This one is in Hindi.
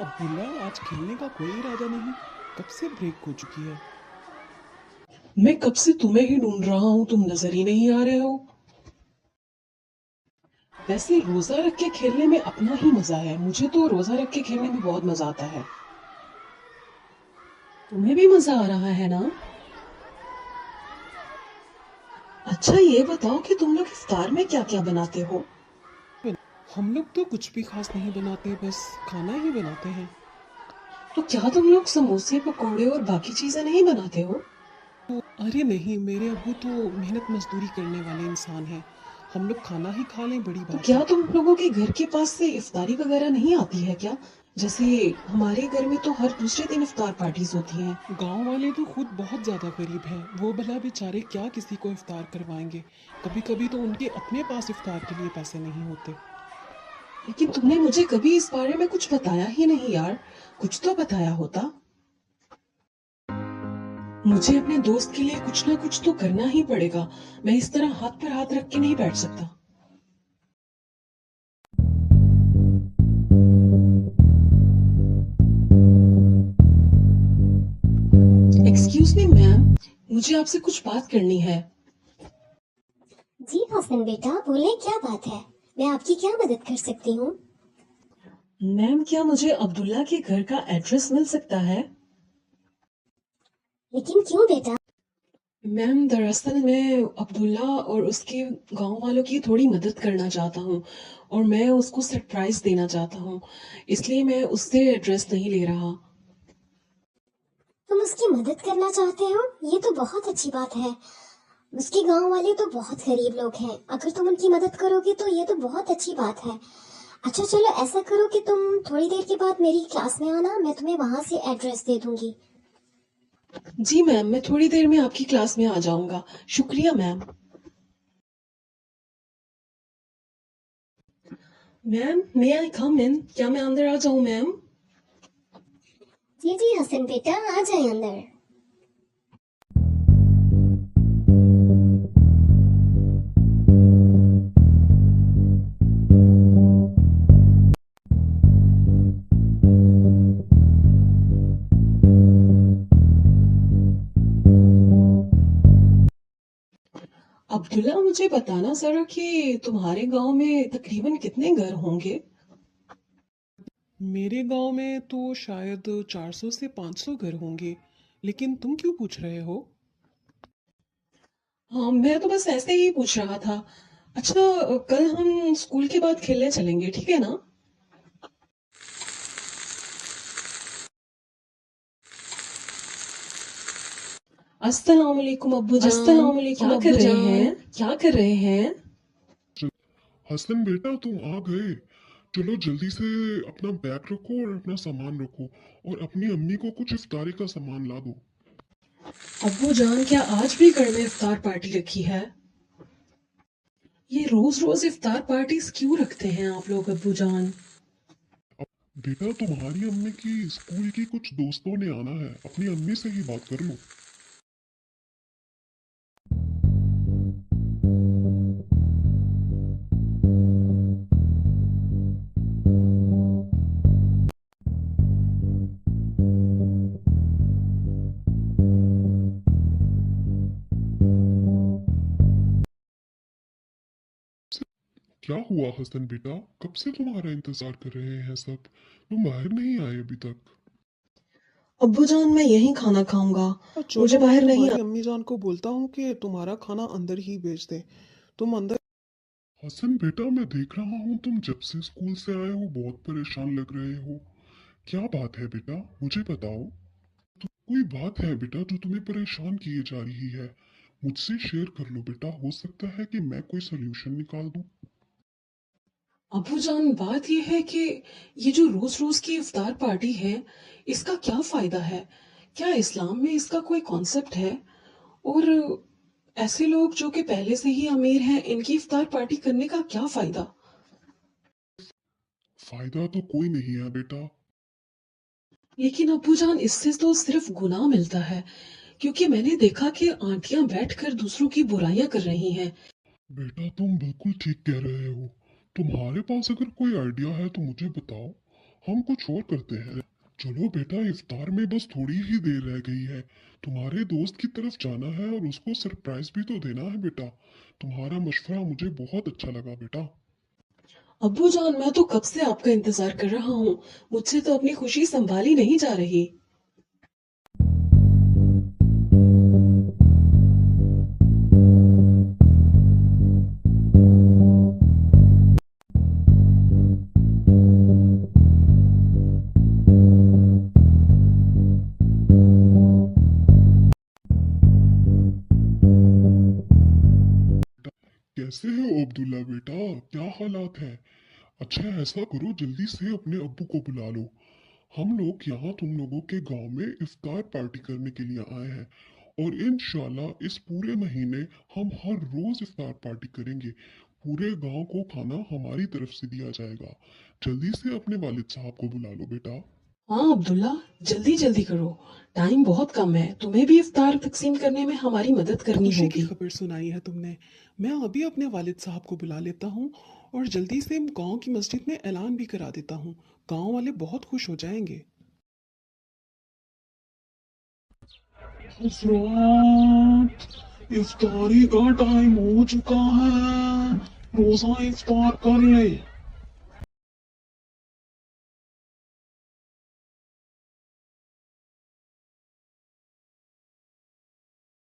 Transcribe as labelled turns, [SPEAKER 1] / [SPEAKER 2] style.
[SPEAKER 1] अब्दुल्ला, आज खेलने का कोई इरादा नहीं। कब से ब्रेक हो चुकी है।
[SPEAKER 2] मैं कब से तुम्हें ही ढूंढ रहा हूँ, तुम नजर ही नहीं आ रहे हो। वैसे रोजा रख के खेलने में अपना ही मजा है। मुझे तो रोजा रख के खेलने में बहुत मजा आता है। तुम्हें भी मजा आ रहा है ना? अच्छा, ये बताओ कि तुम लोग इफ्तार में क्या क्या बनाते हो?
[SPEAKER 1] हम लोग तो कुछ भी खास नहीं बनाते, बस खाना ही बनाते हैं।
[SPEAKER 2] तो क्या तुम लोग समोसे, पकोड़े और बाकी चीजें नहीं बनाते हो?
[SPEAKER 1] अरे नहीं, मेरे अब्बू तो मेहनत मजदूरी करने वाले इंसान हैं। हम लोग खाना ही खा लें, बड़ी
[SPEAKER 2] तो
[SPEAKER 1] बात
[SPEAKER 2] क्या
[SPEAKER 1] है।
[SPEAKER 2] तुम लोगों के घर के पास से इफ्तारी वगैरह नहीं आती है क्या? जैसे हमारे घर में तो हर दूसरे दिन इफ्तार पार्टीज होती हैं।
[SPEAKER 1] गांव वाले तो खुद बहुत ज्यादा गरीब हैं, वो भला बेचारे क्या किसी को इफ्तार करवाएंगे। कभी कभी तो उनके अपने पास इफ्तार के लिए पैसे नहीं होते।
[SPEAKER 2] लेकिन तुमने मुझे कभी इस बारे में कुछ बताया ही नहीं यार। कुछ तो बताया होता। मुझे अपने दोस्त के लिए कुछ ना कुछ तो करना ही पड़ेगा। मैं इस तरह हाथ पर हाथ रख के नहीं बैठ सकता। एक्सक्यूज मी मैम, मुझे आपसे कुछ बात करनी है।
[SPEAKER 3] जी हसन बेटा, बोले क्या बात है। मैं आपकी क्या मदद कर सकती हूँ।
[SPEAKER 2] मैम, क्या मुझे अब्दुल्ला के घर का एड्रेस मिल सकता है?
[SPEAKER 3] लेकिन क्यों बेटा।
[SPEAKER 2] मैम, दरअसल मैं अब्दुल्ला और उसके गांव वालों की थोड़ी मदद करना चाहता हूँ और मैं उसको सरप्राइज देना चाहता हूँ। इसलिए मैं उससे एड्रेस नहीं ले रहा।
[SPEAKER 3] तुम उसकी मदद करना चाहते हो, ये तो बहुत अच्छी बात है। उसके गांव वाले तो बहुत गरीब लोग हैं, अगर तुम उनकी मदद करोगे तो ये तो बहुत अच्छी बात है। अच्छा चलो, ऐसा करो कि तुम थोड़ी देर के बाद मेरी क्लास में आना, मैं तुम्हें वहां से एड्रेस दे दूंगी।
[SPEAKER 2] जी मैम, मैं थोड़ी देर में आपकी क्लास में आ जाऊंगा। शुक्रिया मैम। मैम, मे आई कम इन? क्या मैं अंदर आ जाऊं मैम?
[SPEAKER 3] जी जी हसन बेटा, आ जाए अंदर।
[SPEAKER 2] अब्दुल्ला, मुझे बताना जरा कि तुम्हारे गांव में तकरीबन कितने घर होंगे?
[SPEAKER 1] मेरे गांव में तो शायद 400 से 500 घर होंगे। लेकिन तुम क्यों पूछ रहे हो।
[SPEAKER 2] हाँ, मैं तो बस ऐसे ही पूछ रहा था। अच्छा, कल हम स्कूल के बाद खेलने चलेंगे, ठीक है ना? अस्सलाम वालेकुम अब्बू जान।
[SPEAKER 1] अस्सलाम वालेकुम
[SPEAKER 2] क्या
[SPEAKER 1] अब्बू
[SPEAKER 2] कर रहे
[SPEAKER 1] जान।
[SPEAKER 2] हैं? क्या कर रहे हैं?
[SPEAKER 4] हसन बेटा, तुम आ गए। चलो जल्दी से अपना बैग रखो और अपना सामान रखो, और अपनी अम्मी को कुछ इफ्तारी का सामान ला दो।
[SPEAKER 2] अब्बू जान, क्या आज भी घर में इफ्तार पार्टी रखी है? ये रोज रोज इफ्तार पार्टीज क्यों रखते हैं आप लोग अब्बू जान?
[SPEAKER 4] बेटा, तुम्हारी अम्मी की स्कूल की कुछ दोस्तों ने आना है, अपनी अम्मी से ही बात कर लो। क्या हुआ हसन बेटा, कब से तुम्हारा इंतजार कर रहे हैं सब। तुम बाहर नहीं आए अभी तक।
[SPEAKER 2] अब्बू जान, मैं यहीं खाना खाऊंगा। मुझे
[SPEAKER 1] चलो, मैं
[SPEAKER 2] बाहर नहीं।
[SPEAKER 1] तुम्हारी अम्मी जान को बोलता हूँ कि तुम्हारा खाना अंदर ही भेज दे। तुम अंदर।
[SPEAKER 4] हसन बेटा, मैं देख रहा हूँ तुम जब से स्कूल से आए हो बहुत परेशान लग रहे हो। क्या बात है बेटा, मुझे बताओ। कोई बात है बेटा जो तुम्हें परेशान किए जा रही है। मुझसे शेयर कर लो बेटा, हो सकता है कि मैं कोई सोल्यूशन निकाल दूं।
[SPEAKER 2] अबू जान, बात यह है कि ये जो रोज रोज की इफ्तार पार्टी है, इसका क्या फायदा है? क्या इस्लाम में इसका कोई कॉन्सेप्ट है? और ऐसे लोग जो कि पहले से ही अमीर हैं, इनकी इफ्तार पार्टी करने का क्या फायदा?
[SPEAKER 4] फायदा तो कोई नहीं है बेटा।
[SPEAKER 2] लेकिन अबू जान, इससे तो सिर्फ गुनाह मिलता है। क्योंकि मैंने देखा कि आंटियां बैठकर दूसरों की बुराइयां कर रही हैं।
[SPEAKER 4] बेटा, तुम बिल्कुल ठीक कह रहे हो। तुम्हारे पास अगर कोई आइडिया है तो मुझे बताओ। हम कुछ और करते हैं। चलो बेटा, इफ्तार में बस थोड़ी ही देर रह गई है। तुम्हारे दोस्त की तरफ जाना है और उसको सरप्राइज भी तो देना है बेटा। तुम्हारा मशवरा मुझे बहुत अच्छा लगा बेटा।
[SPEAKER 2] अब्बू जान, मैं तो कब से आपका इंतजार कर रहा हूँ। मुझसे तो अपनी खुशी संभाली नहीं जा रही।
[SPEAKER 4] कैसे हो अब्दुल्ला बेटा? क्या हालात है? अच्छा, ऐसा करो, जल्दी से अपने अब्बू को बुला लो। हम लोग यहाँ तुम लोगों के गांव में इफ्तार पार्टी करने के लिए आए हैं और इंशाल्लाह इस पूरे महीने हम हर रोज इफ्तार पार्टी करेंगे। पूरे गांव को खाना हमारी तरफ से दिया जाएगा। जल्दी से अपने वालिद साहब को बुला लो बेटा।
[SPEAKER 2] हाँ अब्दुल्ला, जल्दी जल्दी करो। टाइम बहुत कम है। तुम्हें भी इफ्तार तकसीम करने में हमारी मदद करनी
[SPEAKER 1] खुशी की
[SPEAKER 2] होगी।
[SPEAKER 1] खबर सुनाई है तुमने। मैं अभी अपने वालिद साहब को बुला लेता हूँ और जल्दी से गांव की मस्जिद में ऐलान भी करा देता हूँ। गांव वाले बहुत खुश हो जाएंगे।
[SPEAKER 5] हजरात, इफ्तारी का टाइम हो चुका है। रोजा इफ्तार कर ले।